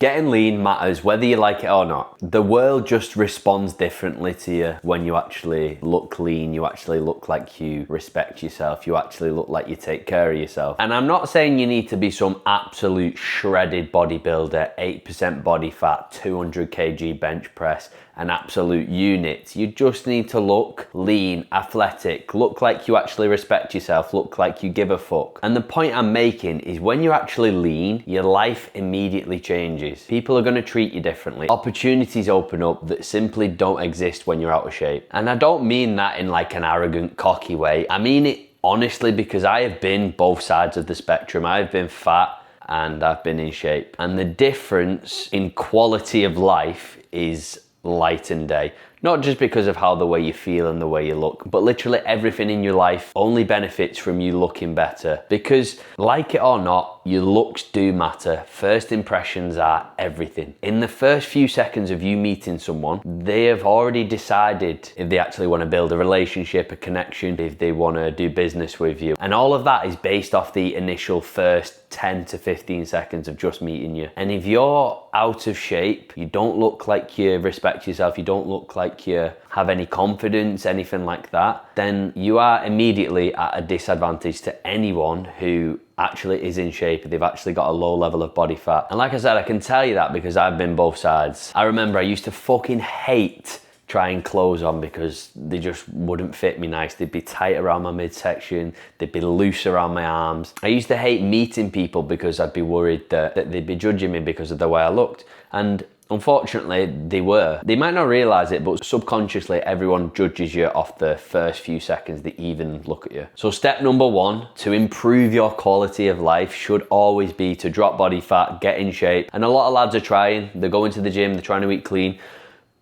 Getting lean matters whether you like it or not. The world just responds differently to you when you actually look lean, you actually look like you respect yourself, you actually look like you take care of yourself. And I'm not saying you need to be some absolute shredded bodybuilder, 8% body fat, 200 kg bench press, an absolute unit. You just need to look lean, athletic, look like you actually respect yourself, look like you give a fuck. And the point I'm making is when you're actually lean, your life immediately changes. People are going to treat you differently. Opportunities open up that simply don't exist when you're out of shape. And I don't mean that in like an arrogant, cocky way. I mean it honestly because I have been both sides of the spectrum. I've been fat and I've been in shape. And the difference in quality of life is light and day. Not just because of how the way you feel and the way you look, but literally everything in your life only benefits from you looking better. Because like it or not, your looks do matter. First impressions are everything. In the first few seconds of you meeting someone, they have already decided if they actually want to build a relationship, a connection, if they want to do business with you. And all of that is based off the initial first 10 to 15 seconds of just meeting you. And if you're out of shape, you don't look like you respect yourself, you don't look like you have any confidence, anything like that, then you are immediately at a disadvantage to anyone who actually is in shape, they've actually got a low level of body fat. And like I said, I can tell you that because I've been both sides. I remember I used to fucking hate trying clothes on because they just wouldn't fit me nice. They'd be tight around my midsection, they'd be loose around my arms. I used to hate meeting people because I'd be worried that they'd be judging me because of the way I looked. And unfortunately, they were. They might not realize it, but subconsciously, everyone judges you off the first few seconds they even look at you. So step number one to improve your quality of life should always be to drop body fat, get in shape. And a lot of lads are trying. They're going to the gym, they're trying to eat clean,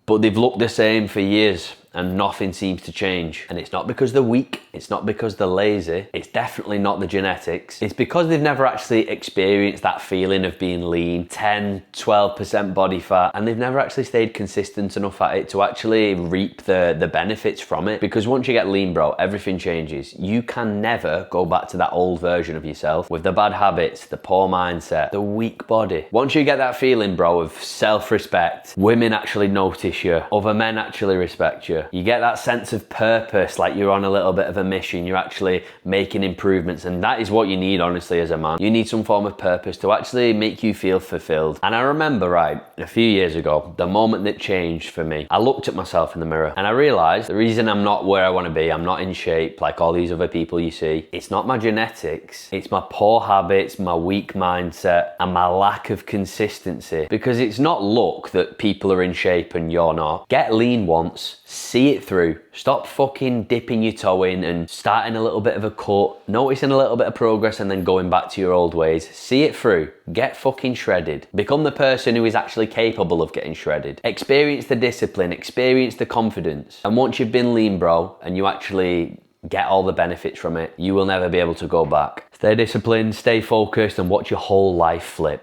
but they've looked the same for years and nothing seems to change. And it's not because they're weak, it's not because they're lazy, it's definitely not the genetics. It's because they've never actually experienced that feeling of being lean, 10, 12% body fat, and they've never actually stayed consistent enough at it to actually reap the benefits from it. Because once you get lean, bro, everything changes. You can never go back to that old version of yourself with the bad habits, the poor mindset, the weak body. Once you get that feeling, bro, of self-respect, women actually notice you, other men actually respect you. You get that sense of purpose, like you're on a little bit of a mission, you're actually making improvements, and that is what you need, honestly, as a man. You need some form of purpose to actually make you feel fulfilled. And I remember, right, a few years ago, the moment that changed for me, I looked at myself in the mirror and I realized the reason I'm not where I want to be, I'm not in shape like all these other people you see, it's not my genetics, it's my poor habits, my weak mindset, and my lack of consistency. Because it's not luck that people are in shape and you're not. Get lean once, see it through. Stop fucking dipping your toe in and starting a little bit of a cut, noticing a little bit of progress and then going back to your old ways. See it through. Get fucking shredded. Become the person who is actually capable of getting shredded. Experience the discipline, experience the confidence. And once you've been lean, bro, and you actually get all the benefits from it, you will never be able to go back. Stay disciplined, stay focused, and watch your whole life flip.